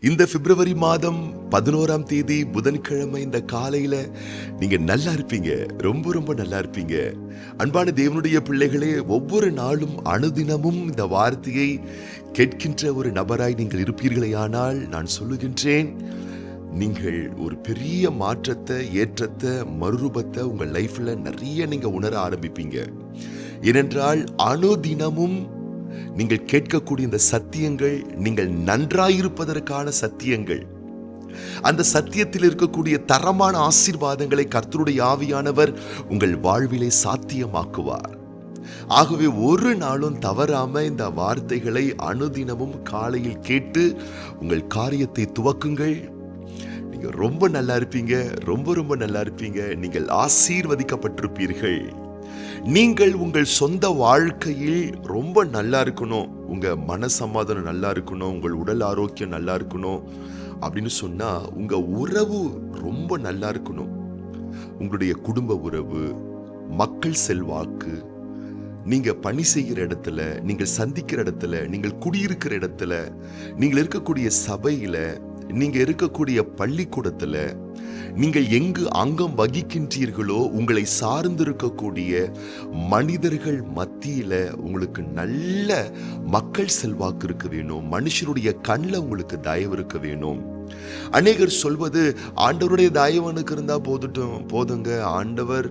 இந்த பிப்ரவரி மாதம் 11ஆம் தேதி புதன்கிழமை இந்த காலையில நீங்க நல்லா இருப்பீங்க. ரொம்ப ரொம்ப நல்லா இருப்பீங்க. அன்பான தேவனுடைய பிள்ளைகளே, ஒவ்வொரு நாளும் அனுதினமும் இந்த வார்த்தையை கேட்கின்ற ஒரு நபராய் நீங்கள் இருப்பீர்களேயானால் நான் சொல்லுகின்றேன், நீங்கள் ஒரு பெரிய மாற்றத்தை, ஏற்றத்தை, மறுரூபத்தை உங்க லைஃப்ல நிறைய நீங்க உணர ஆரம்பிப்பீங்க. ஏனென்றால் அனுதினமும் நீங்கள் கேட்கக்கூடிய இந்த சத்தியங்கள் நீங்கள் நன்றாயிருப்பதற்கான சத்தியங்கள். அந்த சத்தியத்தில் இருக்கக்கூடிய தரமான ஆசீர்வாதங்களை கர்த்தருடைய ஆவியானவர் உங்கள் வாழ்விலே சாத்தியமாக்குவார். ஆகவே ஒரு நாளும் தவறாம இந்த வார்த்தைகளை அனுதினமும் காலையில் கேட்டு உங்கள் காரியத்தை துவக்குங்கள். நீங்க ரொம்ப நல்லா இருப்பீங்க. ரொம்ப ரொம்ப நல்லா இருப்பீங்க. நீங்கள் ஆசீர்வதிக்கப்பட்டிருப்பீர்கள். நீங்கள் உங்கள் சொந்த வாழ்க்கையில் ரொம்ப நல்லா இருக்கணும், உங்க மன சமாதானம் நல்லா இருக்கணும், உங்கள் உடல் ஆரோக்கியம் நல்லா இருக்கணும் அப்படின்னு சொன்னா உங்க உறவு ரொம்ப நல்லா இருக்கணும். உங்களுடைய குடும்ப உறவு, மக்கள் செல்வாக்கு, நீங்க பணி செய்கிற இடத்துல, நீங்கள் சந்திக்கிற இடத்துல, நீங்கள் குடியிருக்கிற இடத்துல, நீங்கள் இருக்கக்கூடிய சபையில, நீங்க இருக்கக்கூடிய பள்ளிக்கூடத்துல, நீங்கள் எங்கு அங்கம் வகிக்கின்றீர்களோ உங்களை சார்ந்திருக்கக்கூடிய மனிதர்கள் மத்தியில உங்களுக்கு நல்ல மக்கள் செல்வாக்கு இருக்க வேணும். மனுஷருடைய கண்ணில் உங்களுக்கு தயவு இருக்க வேணும். அநேகர் சொல்வது, ஆண்டவருடைய தயவு எனக்கு இருந்தா போதுங்க, ஆண்டவர்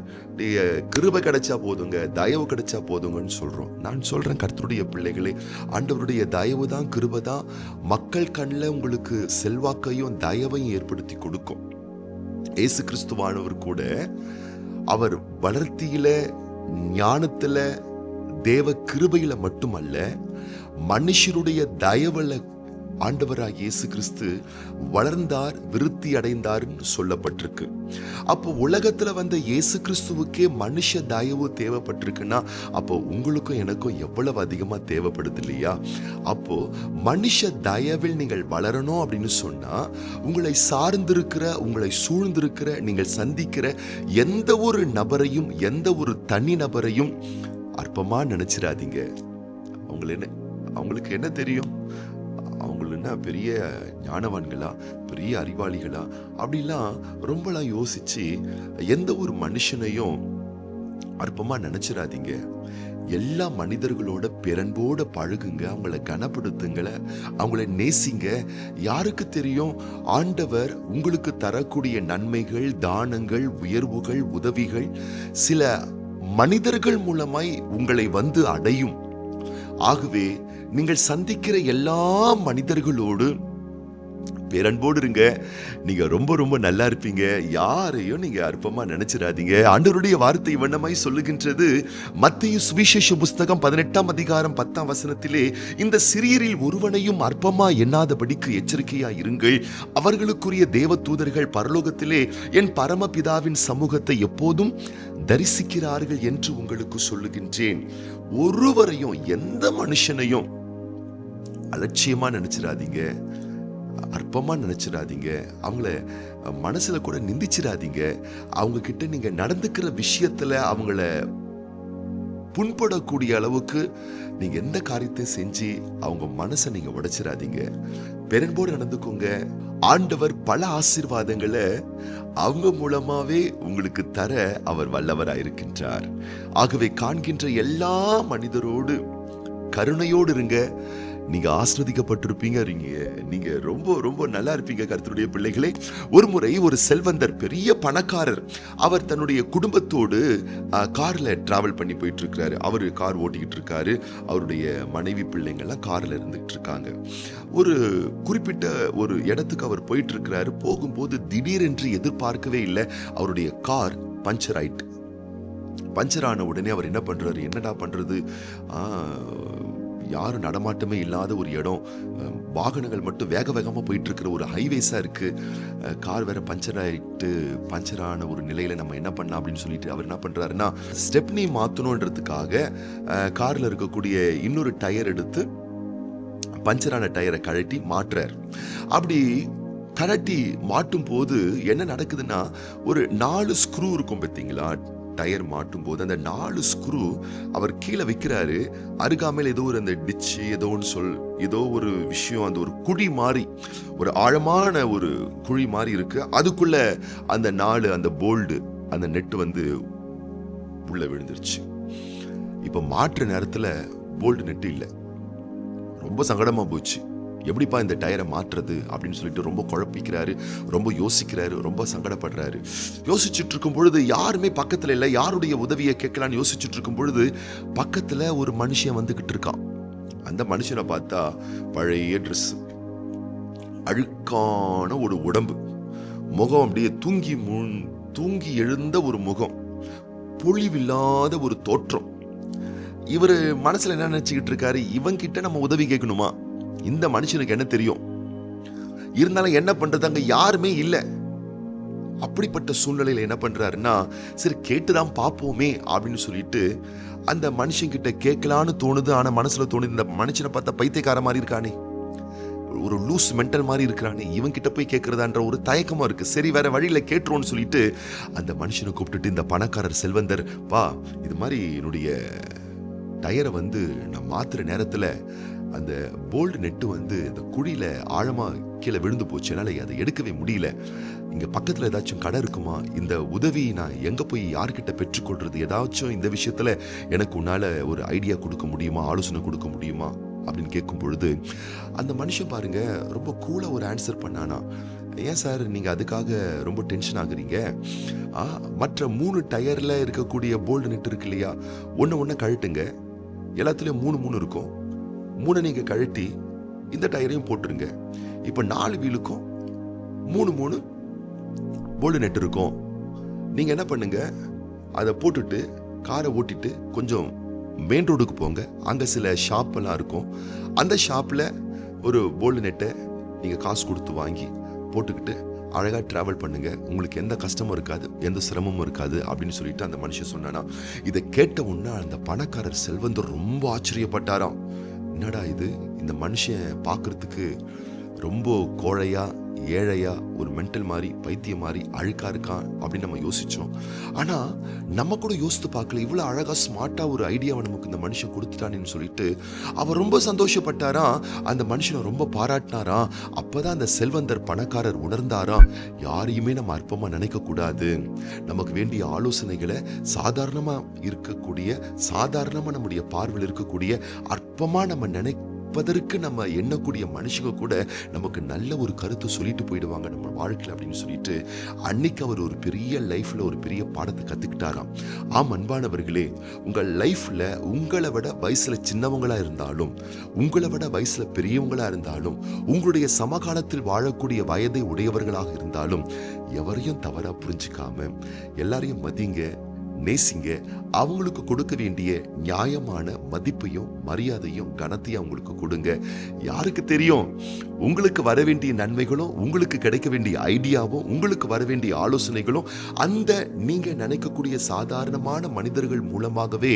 கிருபை கிடைச்சா போதுங்க, தயவு கிடைச்சா போதுங்கன்னு சொல்றோம். நான் சொல்றேன், கர்த்தருடைய பிள்ளைகளே, ஆண்டவருடைய தயவு தான், கிருபை தான் மக்கள் கண்ணில் உங்களுக்கு செல்வாக்கையும் தயவையும் ஏற்படுத்தி கொடுக்கும். இயேசு கிறிஸ்துவானவர் கூட அவர் வளர்த்தியில, ஞானத்துல, தேவ கிருபையில மட்டுமல்ல, மனுஷருடைய தயவுல ஆண்டவராக இயேசு கிறிஸ்து வளர்ந்தார், விருத்தி அடைந்தார் சொல்லப்பட்டிருக்கு. அப்போ உலகத்துல வந்த இயேசு கிறிஸ்துவுக்கே மனுஷ தயவு தேவைப்பட்டிருக்குன்னா அப்போ உங்களுக்கும் எனக்கும் எவ்வளவு அதிகமா தேவைப்படுது இல்லையா? அப்போ மனுஷ தயவில் நீங்கள் வளரணும் அப்படின்னு சொன்னா உங்களை சார்ந்திருக்கிற, உங்களை சூழ்ந்திருக்கிற, நீங்கள் சந்திக்கிற எந்த ஒரு நபரையும், எந்த ஒரு தனி நபரையும் அற்பமா நினைச்சிடாதீங்க. அவங்களுக்கு என்ன தெரியும்? அவங்கள பெரிய ஞானவான்களா, பெரிய அறிவாளிகளா அப்படிலாம் ரொம்பலாம் யோசிச்சு எந்த ஒரு மனுஷனையும் அற்பமா நினைச்சிடாதீங்க. எல்லா மனிதர்களோட பிறன்போட பழகுங்க, அவங்கள கனப்படுத்துங்கள, அவங்கள நேசிங்க. யாருக்கு தெரியும், ஆண்டவர் உங்களுக்கு தரக்கூடிய நன்மைகள், தானங்கள், உயர்வுகள், உதவிகள் சில மனிதர்கள் மூலமாய் உங்களை வந்து அடையும். ஆகவே நீங்கள் சந்திக்கிற எல்லா மனிதர்களோடு பேரன்போடு இருங்க. நீங்க ரொம்ப ரொம்ப நல்லா இருப்பீங்க. யாரையும் நீங்க அற்பமா நினைச்சிடாதீங்க. ஆண்டவருடைய வார்த்தை வண்ணமாய் சொல்லுகின்றது. மத்தேயு சுவிசேஷ புஸ்தகம் 18ஆம் அதிகாரம் 10ஆம் வசனத்திலே, இந்த சிறியரில் ஒருவனையும் அற்பமா எண்ணாதபடிக்கு எச்சரிக்கையா இருங்கள். அவர்களுக்குரிய தேவ தூதர்கள் பரலோகத்திலே என் பரமபிதாவின் சமூகத்தை எப்போதும் தரிசிக்கிறார்கள் என்று உங்களுக்கு சொல்லுகின்றேன். ஒருவரையும், எந்த மனுஷனையும் அலட்சியமா நினைச்சிடாதீங்க, அற்பமா நினைச்சிடாதீங்க, அவங்கள மனசுல கூட நிந்திச்சிடாதீங்க. அவங்க கிட்ட நீங்க நடந்துக்கிற விஷயத்துல அவங்கள புண்படக்கூடிய அளவுக்கு நீங்க எந்த காரியத்தை செஞ்சு அவங்க மனசை நீங்க உடைச்சிடாதீங்க. பெரும்போடு நடந்துக்கோங்க. ஆண்டவர் பல ஆசீர்வாதங்களை அவங்க மூலமாவே உங்களுக்கு தர அவர் வல்லவராயிருக்கின்றார். ஆகவே காண்கின்ற எல்லா மனிதரோடு கருணையோடு இருங்க. நீங்க ஆஸ்வதிக்கப்பட்டிருப்பீங்க. நீங்க ரொம்ப ரொம்ப நல்லா இருப்பீங்க கர்த்தருடைய பிள்ளைகளே. ஒரு முறை ஒரு செல்வந்தர், பெரிய பணக்காரர், அவர் தன்னுடைய குடும்பத்தோடு கார்ல டிராவல் பண்ணி போயிட்டு இருக்காரு. அவரு கார் ஓட்டிக்கிட்டு இருக்காரு. அவருடைய மனைவி பிள்ளைங்கள்லாம் கார்ல இருந்துட்டு இருக்காங்க. ஒரு குறிப்பிட்ட ஒரு இடத்துக்கு அவர் போயிட்டு இருக்கிறாரு. போகும்போது திடீரென்று எதிர்பார்க்கவே இல்லை, அவருடைய கார் பஞ்சர் ஆயிட்டு. பஞ்சர் ஆன உடனே அவர் என்ன பண்றாரு, என்னடா பண்றது, யாரும் நடமாட்டமே இல்லாத ஒரு இடம், வாகனங்கள் மட்டும் வேக வேகமா போயிட்டு இருக்கிற ஒரு ஹைவேஸா இருக்கு, கார் வேற பஞ்சர் ஆயிட்டு, பஞ்சரான ஒரு நிலையில நம்ம என்ன பண்ணலாம் அப்படின்னு சொல்லிட்டு அவர் என்ன பண்றாருன்னா, ஸ்டெப்னி மாத்தணுன்றதுக்காக கார்ல இருக்கக்கூடிய இன்னொரு டயர் எடுத்து பஞ்சரான டயரை கழட்டி மாட்டுறார். அப்படி கழட்டி மாட்டும் போது என்ன நடக்குதுன்னா, ஒரு 4 ஸ்க்ரூ இருக்கும் பார்த்தீங்களா, டயர் மாட்டும் போது அந்த 4 ஸ்க்ரூ அவர் கீழே வைக்கிறாரு. அருகாமையில் ஏதோ ஒரு அந்த டிச்சு ஏதோ ஒரு விஷயம், அந்த ஒரு குழி மாதிரி, ஒரு ஆழமான ஒரு குழி மாதிரி இருக்கு. அதுக்குள்ள அந்த 4 அந்த போல்டு அந்த நெட்டு உள்ள விழுந்துருச்சு. இப்ப மாற்ற நேரத்துல போல்டு நெட்டு இல்லை. ரொம்ப சங்கடமா போச்சு. எப்படிப்பா இந்த டயரை மாற்றுறது அப்படின்னு சொல்லிட்டு ரொம்ப குழப்பிக்கிறாரு, ரொம்ப யோசிக்கிறாரு, ரொம்ப சங்கடப்படுறாரு. யோசிச்சுட்டு இருக்கும் பொழுது யாருமே பக்கத்துல இல்லை. யாருடைய உதவியை கேட்கலான்னு யோசிச்சுட்டு இருக்கும் பொழுது பக்கத்துல ஒரு மனுஷன் வந்துகிட்டு இருக்கான். அந்த மனுஷனை பார்த்தா பழைய ட்ரெஸ், அழுக்கான ஒரு உடம்பு, முகம் அப்படியே தூங்கி எழுந்த ஒரு முகம், பொழிவில்லாத ஒரு தோற்றம். இவரு மனசுல என்ன நினைச்சுக்கிட்டு இருக்காரு, இவங்கிட்ட நம்ம உதவி கேட்கணுமா? இந்த மனுஷனுக்கு என்ன தெரியும்? இருந்தாலும் என்ன பண்றது, அங்க யாருமே இல்லை. அப்படிப்பட்ட சூழ்நிலையில என்ன பண்றாருன்னா, சரி கேட்டுதான் பார்ப்போமே அப்படின்னு சொல்லிட்டு அந்த மனுஷன் கிட்ட கேட்கலான்னு தோணுது. ஆனா மனசுல தோணுது, இந்த மனுஷனை பார்த்தா பைத்தியக்கார மாதிரி இருக்கானே, ஒரு லூஸ் மென்டல் மாதிரி இருக்கிறானே, இவன் கிட்ட போய் கேட்கறதான்ற ஒரு தயக்கமா இருக்கு. சரி வேற வழியில கேட்டுருவோன்னு சொல்லிட்டு அந்த மனுஷனை கூப்பிட்டுட்டு, இந்த பணக்காரர் செல்வந்தர், பா இது மாதிரி என்னுடைய டயரை நான் மாத்துற நேரத்துல அந்த போல்டு நெட்டு இந்த குழியில ஆழமா கீழே விழுந்து போச்சு, என்னால அதை எடுக்கவே முடியல. இங்க பக்கத்துல ஏதாச்சும் கடை இருக்குமா? இந்த உதவி நான் எங்க போய் யார்கிட்ட பெற்றுக்கொள்றது? ஏதாச்சும் இந்த விஷயத்துல எனக்கு உன்னால ஒரு ஐடியா கொடுக்க முடியுமா, ஆலோசனை கொடுக்க முடியுமா அப்படின்னு கேட்கும் பொழுது அந்த மனுஷன் பாருங்க ரொம்ப கூலா ஒரு ஆன்சர் பண்ணானா. ஏன் சார் நீங்க அதுக்காக ரொம்ப டென்ஷன் ஆகுறீங்க? மற்ற 3 டயர்ல இருக்கக்கூடிய போல்டு நெட் இருக்கு இல்லையா, ஒன்னு கழட்டுங்க. எல்லாத்துலயும் 3 இருக்கும். 3 நீங்க கழட்டி இந்த டயரையும் போட்டுருங்க. இப்ப 4 வீலுக்கும் 3 போல்டு நெட் இருக்கும். நீங்க என்ன பண்ணுங்க, அதை போட்டுட்டு காரை ஓட்டிட்டு கொஞ்சம் மெயின் ரோடுக்கு போங்க. அங்க சில ஷாப் எல்லாம் இருக்கும். அந்த ஷாப்ல ஒரு போல்டு நெட்டை நீங்க காசு கொடுத்து வாங்கி போட்டுக்கிட்டு அழகா டிராவல் பண்ணுங்க. உங்களுக்கு எந்த கஷ்டமும் இருக்காது, எந்த சிரமமும் இருக்காது அப்படின்னு சொல்லிட்டு அந்த மனுஷன் சொன்னானா. இதை கேட்ட உடனே அந்த பணக்காரர் செல்வந்தர் ரொம்ப ஆச்சரியப்பட்டாராம். என்னடா இது, இந்த மனுஷன் பார்க்கறதுக்கு ரொம்ப கோழையா ஏழையா ஒரு மென்டல் மாதிரி பைத்தியம் மாதிரி அழுக்கா இருக்கான் அப்படின்னு நம்ம யோசிச்சோம். ஆனா நம்ம கூட யோசித்து பார்க்கல, இவ்வளவு அழகா ஸ்மார்ட்டா ஒரு ஐடியாவை நமக்கு இந்த மனுஷன் கொடுத்துட்டான்னு சொல்லிட்டு அவர் ரொம்ப சந்தோஷப்பட்டாராம். அந்த மனுஷனை ரொம்ப பாராட்டினாராம். அப்பதான் அந்த செல்வந்தர் பணக்காரர் உணர்ந்தாராம், யாரையுமே நம்ம அற்பமா நினைக்க கூடாது. நமக்கு வேண்டிய ஆலோசனைகளை சாதாரணமா நம்முடைய பார்வையில் இருக்கக்கூடிய அற்பமா நம்ம நினைப்பதற்கு நம்ம எண்ணக்கூடிய மனுஷங்க கூட நமக்கு நல்ல ஒரு கருத்து சொல்லிட்டு போயிடுவாங்க நம்ம வாழ்க்கையில் அப்படின்னு சொல்லிட்டு அன்னைக்கு அவர் ஒரு பெரிய லைஃப்ல ஒரு பெரிய பாடத்தை கத்துக்கிட்டாராம். ஆம் அன்பானவர்களே, உங்கள் லைஃப்ல உங்களை விட வயசுல சின்னவங்களா இருந்தாலும், உங்களை விட வயசுல பெரியவங்களா இருந்தாலும், உங்களுடைய சமகாலத்தில் வாழக்கூடிய வயதை உடையவர்களாக இருந்தாலும், எவரையும் தவறா புரிஞ்சுக்காம எல்லாரையும் மதிங்க, நேசிங்க. அவங்களுக்கு கொடுக்க வேண்டிய நியாயமான மதிப்பையும் மரியாதையும் கனத்தையும் அவங்களுக்கு கொடுங்க. யாருக்கு தெரியும், உங்களுக்கு வர வேண்டிய நன்மைகளும், உங்களுக்கு கிடைக்க வேண்டிய ஐடியாவும், உங்களுக்கு வர வேண்டிய ஆலோசனைகளும் அந்த நீங்க நினைக்கக்கூடிய சாதாரணமான மனிதர்கள் மூலமாகவே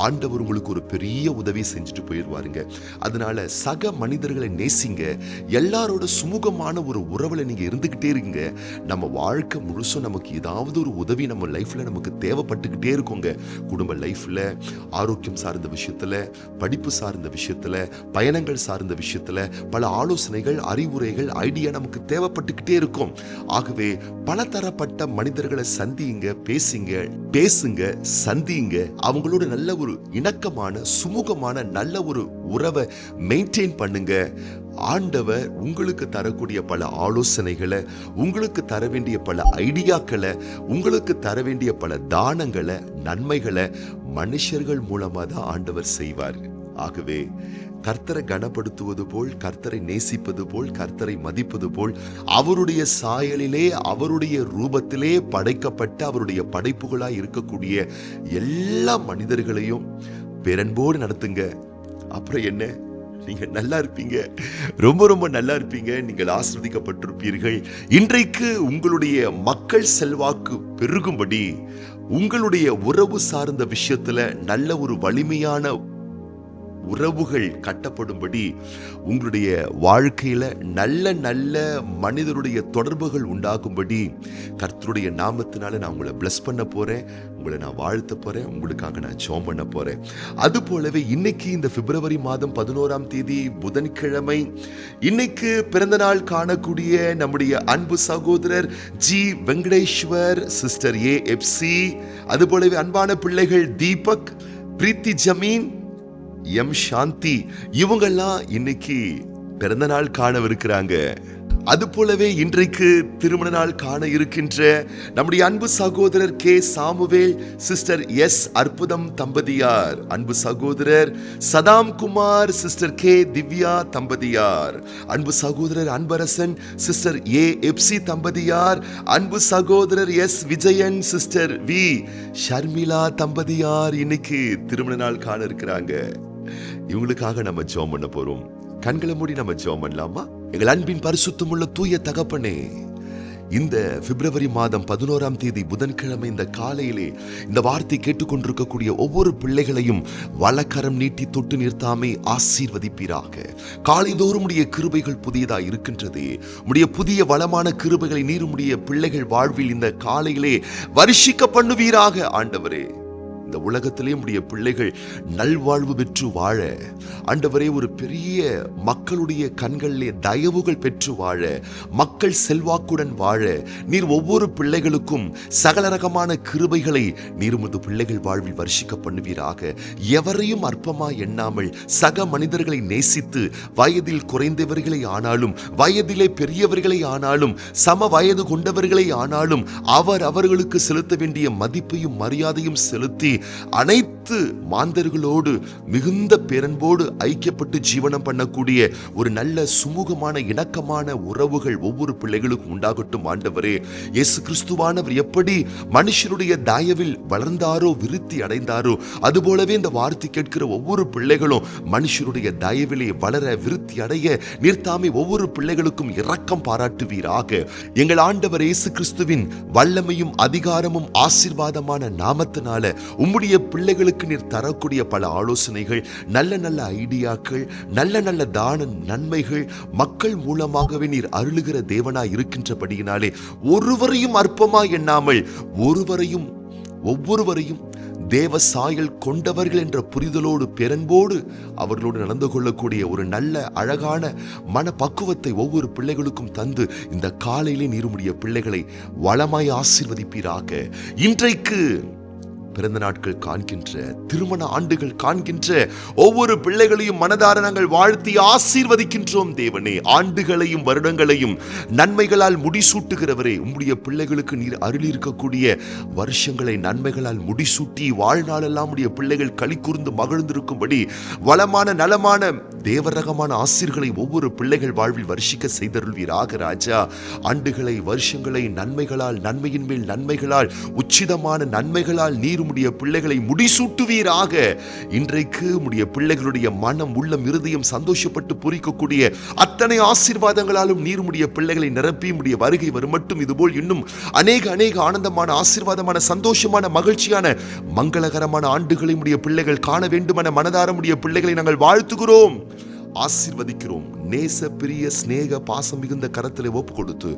ஆண்டவர் உங்களுக்கு ஒரு பெரிய உதவி செஞ்சுட்டு போயிடுவாருங்க. அதனால சக மனிதர்களை நேசிங்க. எல்லாரோட சுமூகமான ஒரு உறவுல நீங்க இருந்துகிட்டே இருங்க. நம்ம வாழ்க்கை முழுசும் நமக்கு ஏதாவது ஒரு உதவி நம்ம லைஃப்ல நமக்கு தேவைப்பட்டுக்கிட்டே இருக்குங்க. குடும்ப லைஃப்ல, ஆரோக்கியம் சார்ந்த விஷயத்துல, படிப்பு சார்ந்த விஷயத்துல, பயணங்கள் சார்ந்த விஷயத்துல பல ஆலோசனைகள், அறிவுரைகள், ஐடியா நமக்கு தேவைப்பட்டுக்கிட்டே இருக்கும். ஆகவே பலதரப்பட்ட மனிதர்களை சந்திங்க, பேசுங்க, சந்திங்க. அவங்களோட நல்ல ஒரு இணக்கமான, சுமூகமான நல்ல ஒரு உறவை மெயின்டைன் பண்ணுங்க. ஆண்டவர் உங்களுக்கு தரக்கூடிய பல ஆலோசனைகளை, உங்களுக்கு தர வேண்டிய பல ஐடியாக்களை, உங்களுக்கு தர வேண்டிய பல தானங்களை, நன்மைகளை மனுஷர்கள் மூலமா தான் ஆண்டவர் செய்வார். ஆகவே கர்த்தரை கனப்படுத்துவது போல், கர்த்தரை நேசிப்பது போல், கர்த்தரை மதிப்பது போல், அவருடைய சாயலிலே, அவருடைய ரூபத்திலே படைக்கப்பட்ட அவருடைய படைப்புகளாய் இருக்கக்கூடிய எல்லா மனிதர்களையும் பேரன்போடு நடத்துங்க. அப்புறம் என்ன, நீங்க நல்லா இருப்பீங்க, ரொம்ப ரொம்ப நல்லா இருப்பீங்க. நீங்கள் ஆசீர்வதிக்கப்பட்டிருப்பீர்கள். இன்றைக்கு உங்களுடைய மக்கள் செல்வாக்கு பெருகும்படி, உங்களுடைய உறவு சார்ந்த விஷயத்துல நல்ல ஒரு வலிமையான உறவுகள் கட்டப்படும்படி, உங்களுடைய வாழ்க்கையில நல்ல நல்ல மனிதருடைய தொடர்புகள் உண்டாகும்படி கர்த்தருடைய நாமத்தினால நான் உங்களை பிளஸ் பண்ண போறேன், உங்களை நான் வாழ்த்த போறேன், உங்களுக்காக நான் ஜெபம் பண்ண போறேன். அது போலவே இன்னைக்கு இந்த பிப்ரவரி மாதம் 11ஆம் தேதி புதன்கிழமை, இன்னைக்கு பிறந்த நாள் காணக்கூடிய நம்முடைய அன்பு சகோதரர் ஜி வெங்கடேஸ்வர், சிஸ்டர் AFC, அது போலவே அன்பான பிள்ளைகள் தீபக், பிரீத்தி ஜமீன், எம் சாந்தி, இவங்கெல்லாம் இன்னைக்கு பிறந்த நாள் காணவிருக்கிறாங்க. அது போலவே இன்றைக்கு திருமண நாள் காண இருக்கின்ற நம்முடைய அன்பு சகோதரர் கே சாமுவேல், சிஸ்டர் எஸ் அற்புதம் தம்பதியார், அன்பு சகோதரர் சதாம் குமார், சிஸ்டர் கே திவ்யா தம்பதியார், அன்பு சகோதரர் அன்பரசன், சிஸ்டர் AFC தம்பதியார், அன்பு சகோதரர் S Vijayan, sister V Sharmila தம்பதியார் இன்னைக்கு திருமண நாள் காண இருக்கிறாங்க. இவங்களுக்காக நம்ம ஜெபம் பண்ண போறோம். கண்களை மூடி நம்ம ஜெபம் பண்ணலாமா? எங்கள் அன்பின் பரிசுத்தமுள்ள தூய தகப்பனே, இந்த பிப்ரவரி மாதம் 11ஆம் தேதி புதன்கிழமை இந்த காலையிலே இந்த வார்த்தை கேட்டுக்கொண்டிருக்கக்கூடிய ஒவ்வொரு பிள்ளைகளையும் வலக்கரம் நீட்டி தொட்டு நிறுத்தாமே ஆசீர்வதிப்பீராக. காலைதோறும் உடைய கிருபைகள் புதியதா இருக்கின்றது. உடைய புதிய வளமான கிருபைகளை நீர் உடைய பிள்ளைகள் வாழ்வில் இந்த காலையிலே வருஷிக்க பண்ணுவீராக. ஆண்டவரே, இந்த உலகத்திலே உடைய பிள்ளைகள் நல்வாழ்வு பெற்று வாழ, ஆண்டவரே, ஒரு பெரிய மக்களுடைய கண்களிலே தயவுகள் பெற்று வாழ, மக்கள் செல்வாக்குடன் வாழ நீர் ஒவ்வொரு பிள்ளைகளுக்கும் சகல ரகமான கிருபைகளை நீர் உமது பிள்ளைகள் வாழ்வில் வருஷிக்க பண்ணுவீராக. எவரையும் அற்பமா எண்ணாமல் சக மனிதர்களை நேசித்து, வயதில் குறைந்தவர்களை ஆனாலும் வயதிலே பெரியவர்களை ஆனாலும் சம வயது கொண்டவர்களை ஆனாலும் அவர்களுக்கு செலுத்த வேண்டிய மதிப்பையும் மரியாதையும் செலுத்தி அனைத்து மாந்தர்களோடு மிகுந்த பேரன்போடு ஐக்கியப்பட்டு ஜீவனம் பண்ணக்கூடிய ஒரு நல்ல சுமூகமான இணக்கமான உறவுகள் ஒவ்வொரு பிள்ளைகளுக்கும் உண்டாகட்டும். ஆண்டவரே, இயேசு கிறிஸ்துவானவர் எப்படி மனுஷனுடைய தயவில் வளர்ந்தாரோ, விருத்தி அடைந்தாரோ, அதுபோலவே இந்த வார்த்தை கேட்கிற ஒவ்வொரு பிள்ளைகளும் மனுஷனுடைய தயவிலே வளர, விருத்தி அடைய நீர்தாமே ஒவ்வொரு பிள்ளைகளுக்கும் இரக்கம் பாராட்டுவீராக. எங்கள் ஆண்டவர் இயேசு கிறிஸ்துவின் வல்லமையும் அதிகாரமும் ஆசீர்வாதமான நாமத்தினால உம்முடைய பிள்ளைகளுக்கு நீர் தரக்கூடிய பல ஆலோசனைகள், நல்ல நல்ல ஐடியாக்கள், நல்ல நல்ல தான நன்மைகள் மக்கள் மூலமாகவே நீர் அருளுகிற தேவனாய் இருக்கின்றபடியினாலே ஒருவரையும் அற்பமா எண்ணாமல் ஒவ்வொருவரையும் தேவ சாயல் கொண்டவர்கள் என்ற புரிதலோடு பேரன்போடு அவர்களோடு நடந்து கொள்ளக்கூடிய ஒரு நல்ல அழகான மன பக்குவத்தை ஒவ்வொரு பிள்ளைகளுக்கும் தந்து இந்த காலையிலே நீருமுடைய பிள்ளைகளை வளமாய் ஆசீர்வதிப்பீராக. இன்றைக்கு பிறந்த நாட்கள் காண்கின்ற, திருமண ஆண்டுகள் காண்கின்ற ஒவ்வொரு பிள்ளைகளையும் மனதார நாங்கள் வாழ்த்தி ஆசீர்வதிக்கின்றோம். தேவனே, ஆண்டுகளையும் வருடங்களையும் நன்மைகளால் முடிசூட்டுகிறவரே, உம்முடைய பிள்ளைகளுக்கு நீர் அருளி இருக்கக்கூடிய வருஷங்களை நன்மைகளால் முடிசூட்டி வாழ்நாளெல்லாம் உடைய பிள்ளைகள் களி கூர்ந்து மகிழ்ந்திருக்கும்படி வளமான நலமான தேவரகமான ஆசீர்களை ஒவ்வொரு பிள்ளைகள் வாழ்வில் வருஷிக்க செய்தருள்வீராக. ராஜா, ஆண்டுகளை வருஷங்களை நன்மைகளால், நன்மையின் மேல் நன்மைகளால், உச்சிதமான நன்மைகளால் நீர் உம்முடைய பிள்ளைகளை முடிசூட்டுவீராக. இன்றைக்கு உம்முடைய பிள்ளைகளுடைய மனம், உள்ளம், இருதயம் சந்தோஷப்பட்டு பூரிக்கக்கூடிய அத்தனை ஆசீர்வாதங்களாலும் நீர் உம்முடைய பிள்ளைகளை நிரப்பி உம்முடைய வருகை வரும் மட்டும் இதுபோல் இன்னும் அநேக ஆனந்தமான, ஆசீர்வாதமான, சந்தோஷமான, மகிழ்ச்சியான, மங்களகரமான ஆண்டுகளை உம்முடைய பிள்ளைகள் காண வேண்டுமென மனதார உம்முடைய பிள்ளைகளை நாங்கள் வாழ்த்துகிறோம், ஆசீர்வதிக்கிறோம். நேச பிரிய ஸ்நேக பாசம் மிகுந்த கரத்திலே ஒப்பு கொடுத்து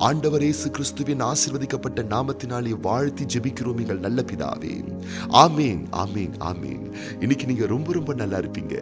ஆண்டவர் இயேசு கிறிஸ்துவின் ஆசீர்வதிக்கப்பட்ட நாமத்தினாலே வாழ்த்தி ஜெபிக்கிறோம் எங்கள் நல்ல பிதாவே. ஆமேன், ஆமேன், ஆமேன். இன்னைக்கு நீங்க ரொம்ப ரொம்ப நல்லா இருப்பீங்க.